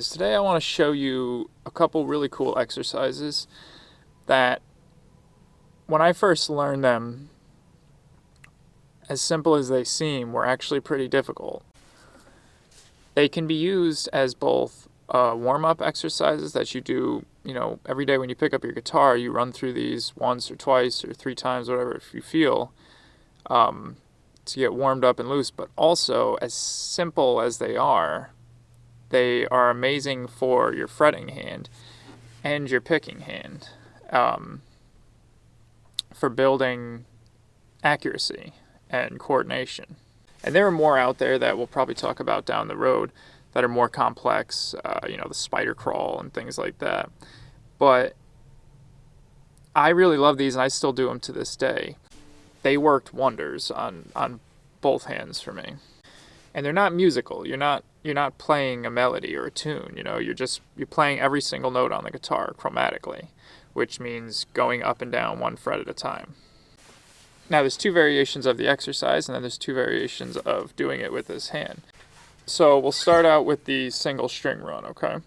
guys, today I want to show you a couple really cool exercises that when I first learned them, as simple as they seem, were actually pretty difficult. They can be used as both warm-up exercises that you do, every day when you pick up your guitar. You run through these once or twice or 3 times, whatever, if you feel, to get warmed up and loose. But also, as simple as they are amazing for your fretting hand and your picking hand, for building accuracy and coordination. And there are more out there that we'll probably talk about down the road that are more complex, the spider crawl and things like that. But I really love these, and I still do them to this day. They worked wonders on both hands for me. And they're not musical. You're not playing a melody or a tune. You're playing every single note on the guitar chromatically, which means going up and down one fret at a time. Now, there's 2 variations of the exercise, and then there's 2 variations of doing it with this hand. So we'll start out with the single string run, okay?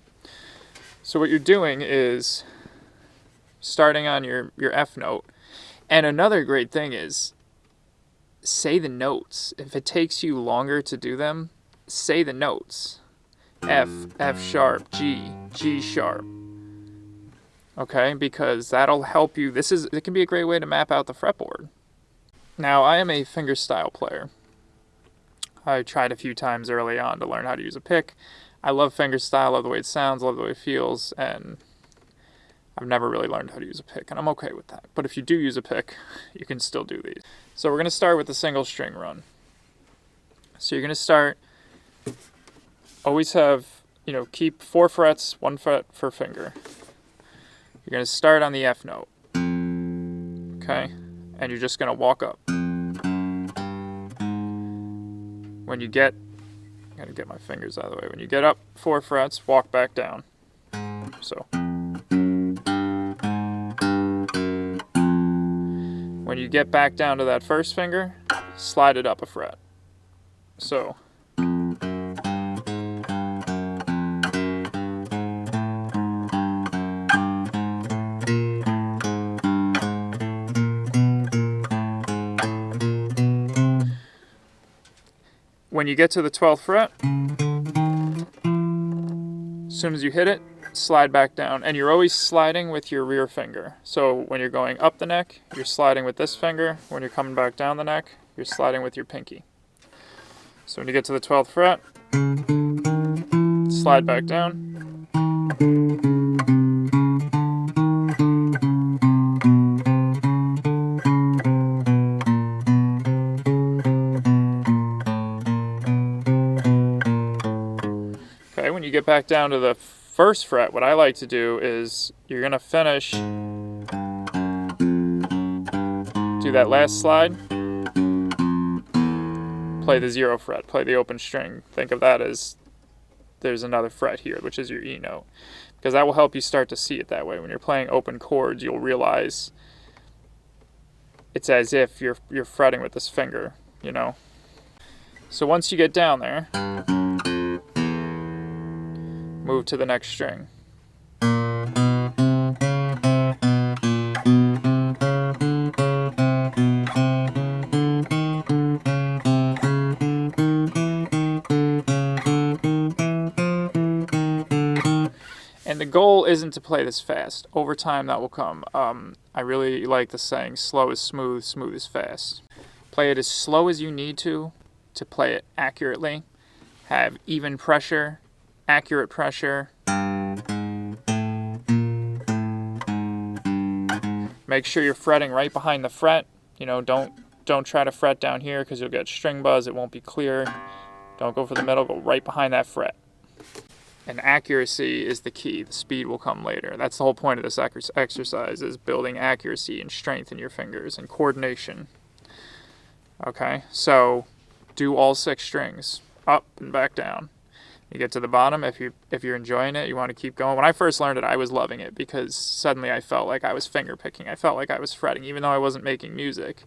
So what you're doing is starting on your F note. And another great thing is, say the notes. If it takes you longer to do them, say the notes. F, F sharp, G, G sharp. Okay, because that'll help you. It can be a great way to map out the fretboard. Now, I am a fingerstyle player. I tried a few times early on to learn how to use a pick. I love fingerstyle, love the way it sounds, love the way it feels, and I've never really learned how to use a pick, and I'm okay with that. But if you do use a pick, you can still do these. So we're going to start with the single string run. So you're going to start, always have, keep 4 frets, 1 fret per finger. You're going to start on the F note, okay? And you're just going to walk up. When you get, I gotta get my fingers out of the way. When you get up 4 frets, walk back down. So. When you get back down to that first finger, slide it up a fret. So. When you get to the 12th fret, as soon as you hit it, slide back down. And you're always sliding with your rear finger. So when you're going up the neck, you're sliding with this finger. When you're coming back down the neck, you're sliding with your pinky. So when you get to the 12th fret, slide back down. When you get back down to the 1st fret, what I like to do is you're going to finish, do that last slide, play the 0 fret, play the open string. Think of that as there's another fret here, which is your E note, because that will help you start to see it that way. When you're playing open chords, you'll realize it's as if you're fretting with this finger, So once you get down there, move to the next string. And the goal isn't to play this fast. Over time, that will come. I really like the saying, slow is smooth, smooth is fast. Play it as slow as you need to play it accurately. Have even pressure, accurate pressure. Make sure you're fretting right behind the fret. Don't try to fret down here because you'll get string buzz. It won't be clear. Don't go for the middle. Go right behind that fret. And accuracy is the key. The speed will come later. That's the whole point of this exercise, is building accuracy and strength in your fingers and coordination. Okay, so do all 6 strings, up and back down. You get to the bottom. If you're enjoying it, you want to keep going. When I first learned it, I was loving it because suddenly I felt like I was finger picking. I felt like I was fretting, even though I wasn't making music.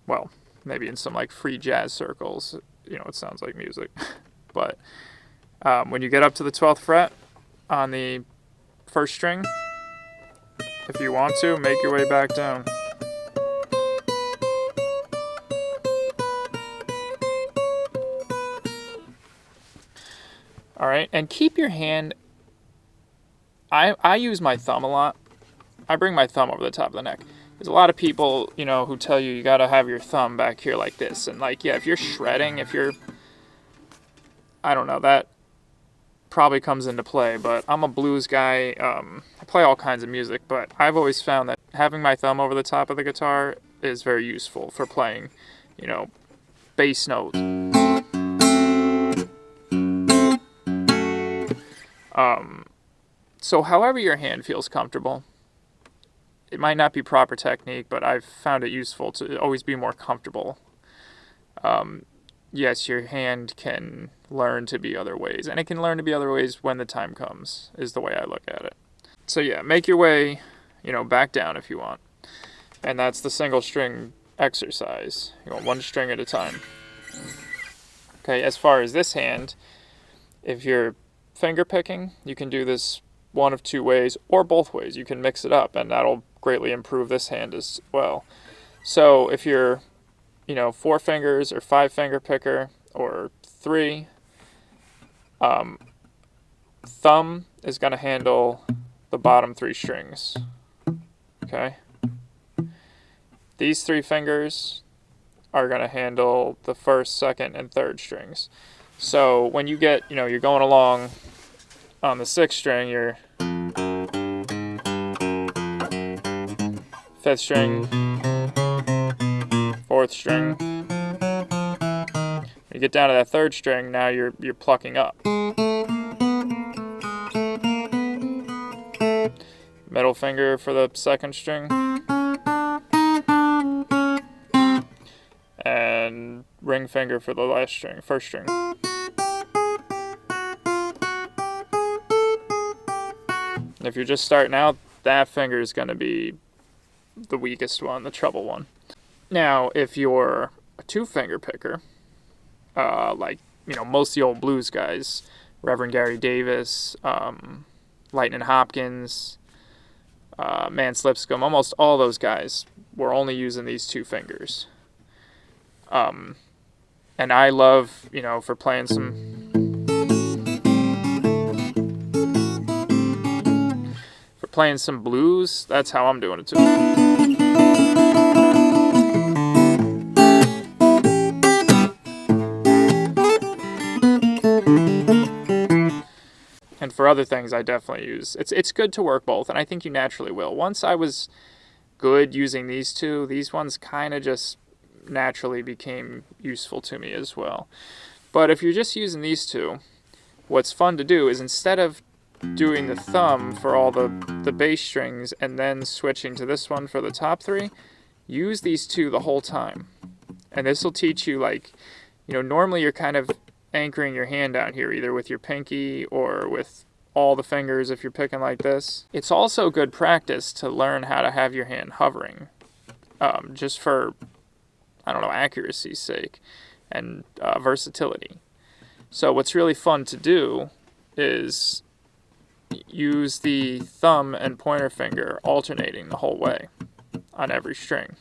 Well, maybe in some like free jazz circles, it sounds like music. But When you get up to the 12th fret on the first string, if you want to, make your way back down. All right, and keep your hand. I use my thumb a lot. I bring my thumb over the top of the neck. There's a lot of people, who tell you gotta have your thumb back here like this. And like, yeah, if you're shredding, I don't know, that probably comes into play. But I'm a blues guy. I play all kinds of music, but I've always found that having my thumb over the top of the guitar is very useful for playing, bass notes. So however your hand feels comfortable, it might not be proper technique, but I've found it useful to always be more comfortable. Yes, your hand can learn to be other ways, and it can learn to be other ways when the time comes, is the way I look at it. So yeah, make your way, back down if you want. And that's the single string exercise. You want one string at a time. Okay, as far as this hand, if you're finger picking, you can do this one of two ways or both ways. You can mix it up, and that'll greatly improve this hand as well. So if you're, 4 fingers or 5 finger picker or 3, thumb is going to handle the bottom 3 strings. Okay? These 3 fingers are going to handle the first, second, and third strings. So when you get, you're going along on the 6th string, you're 5th string, 4th string. When you get down to that 3rd string, now you're plucking up. Middle finger for the 2nd string. And ring finger for the last string, 1st string. If you're just starting out, that finger is going to be the weakest one, the treble one. Now, if you're a 2 finger picker, like, most of the old blues guys, Reverend Gary Davis, Lightnin' Hopkins, Mance Lipscomb, almost all those guys were only using these 2 fingers. And I love, for playing some blues, that's how I'm doing it too. And for other things, I definitely use, it's good to work both, and I think you naturally will. Once I was good using these 2, these ones kind of just naturally became useful to me as well. But if you're just using these 2, what's fun to do is, instead of doing the thumb for all the bass strings and then switching to this one for the top 3, use these 2 the whole time. And this will teach you, like, normally you're kind of anchoring your hand down here, either with your pinky or with all the fingers if you're picking like this. It's also good practice to learn how to have your hand hovering, just for, accuracy's sake and versatility. So what's really fun to do is use the thumb and pointer finger alternating the whole way on every string.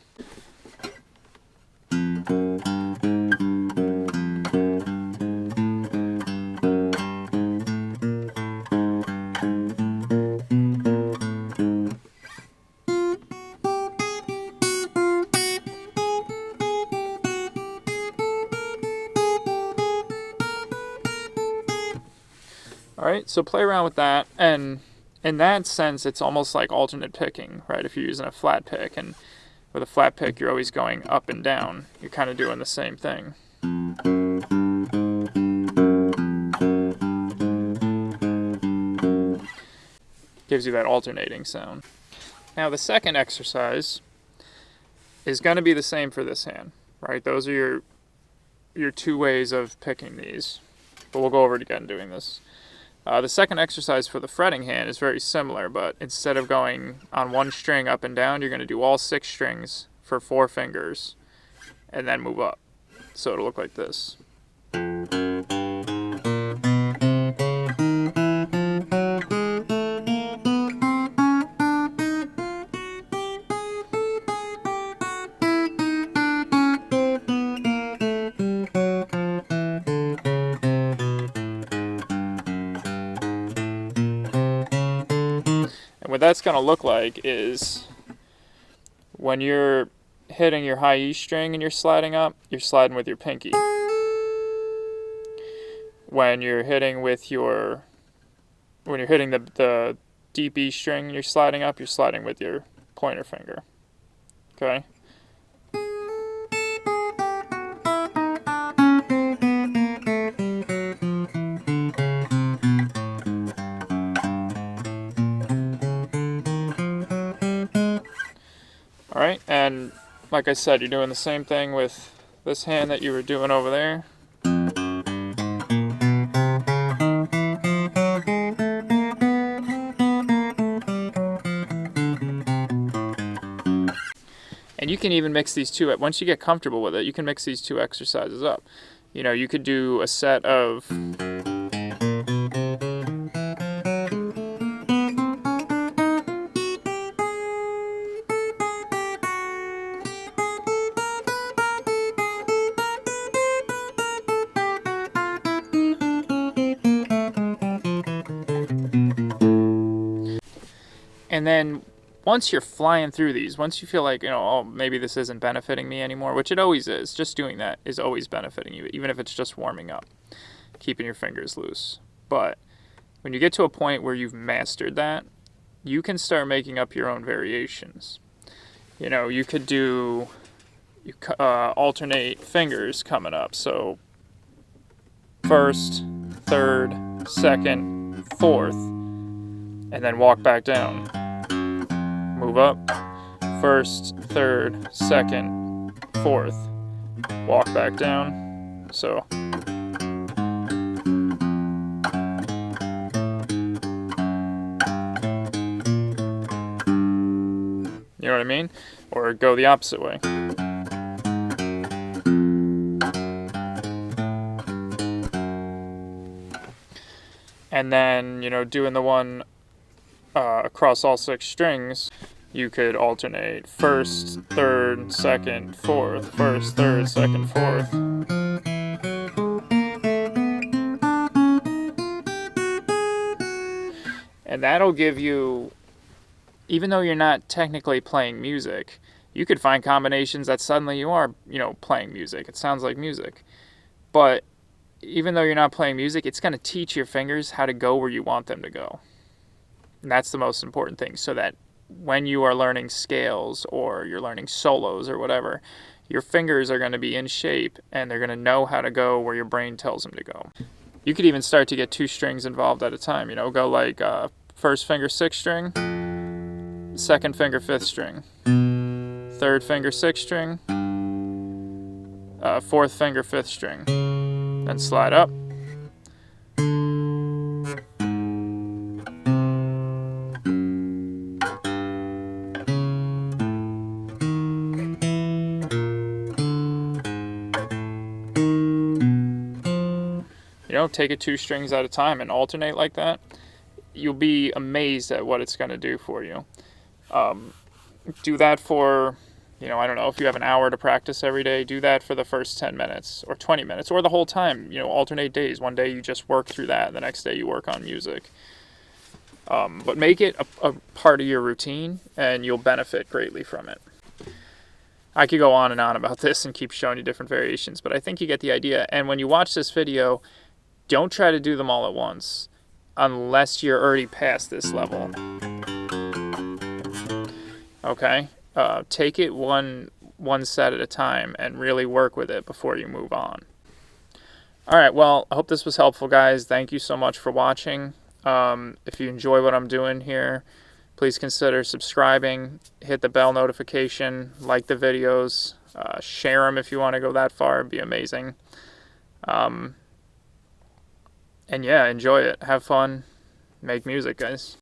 Alright, so play around with that, and in that sense, it's almost like alternate picking, right? If you're using a flat pick, and with a flat pick, you're always going up and down. You're kind of doing the same thing. Gives you that alternating sound. Now, the second exercise is going to be the same for this hand, right? Those are your 2 ways of picking these, but we'll go over it again doing this. The second exercise for the fretting hand is very similar, but instead of going on 1 string up and down, you're going to do all 6 strings for 4 fingers and then move up. So it'll look like this. what that's going to look like is when you're hitting your high E string and you're sliding up, you're sliding with your pinky. When you're hitting the deep E string and you're sliding up, you're sliding with your pointer finger. Okay? Alright, and like I said, you're doing the same thing with this hand that you were doing over there. And you can even mix these two, once you get comfortable with it, you can mix these two exercises up. You know, you could do a set of and then once you're flying through these, once you feel like, you know, oh, maybe this isn't benefiting me anymore, which it always is, just doing that is always benefiting you, even if it's just warming up, keeping your fingers loose. But when you get to a point where you've mastered that, you can start making up your own variations. You know, you could do, alternate fingers coming up. So first, third, second, fourth, and then walk back down. Move up, first, third, second, fourth, walk back down. So you know what I mean? Or go the opposite way. And then, you know, doing the one across all 6 strings, you could alternate first, third, second, fourth, first, third, second, fourth. And that'll give you, even though you're not technically playing music, you could find combinations that suddenly you are, you know, playing music. It sounds like music. But even though you're not playing music, it's going to teach your fingers how to go where you want them to go. And that's the most important thing, so that when you are learning scales or you're learning solos or whatever, your fingers are going to be in shape and they're going to know how to go where your brain tells them to go. You could even start to get 2 strings involved at a time. You know, go like first finger 6th string, second finger 5th string, third finger 6th string, fourth finger 5th string, then slide up. You know, take it 2 strings at a time and alternate like that. You'll be amazed at what it's going to do for you. Do that for, you know, I don't know, if you have an hour to practice every day, do that for the first 10 minutes or 20 minutes or the whole time. You know, alternate days. One day you just work through that, the next day you work on music. But make it a part of your routine and you'll benefit greatly from it. I could go on and on about this and keep showing you different variations, but I think you get the idea. And when you watch this video, don't try to do them all at once unless you're already past this level. Okay? Take it one set at a time and really work with it before you move on. Alright, well, I hope this was helpful, guys. Thank you so much for watching. If you enjoy what I'm doing here, please consider subscribing, hit the bell notification, like the videos, share them if you want to go that far. It'd be amazing. And yeah, enjoy it. Have fun. Make music, guys.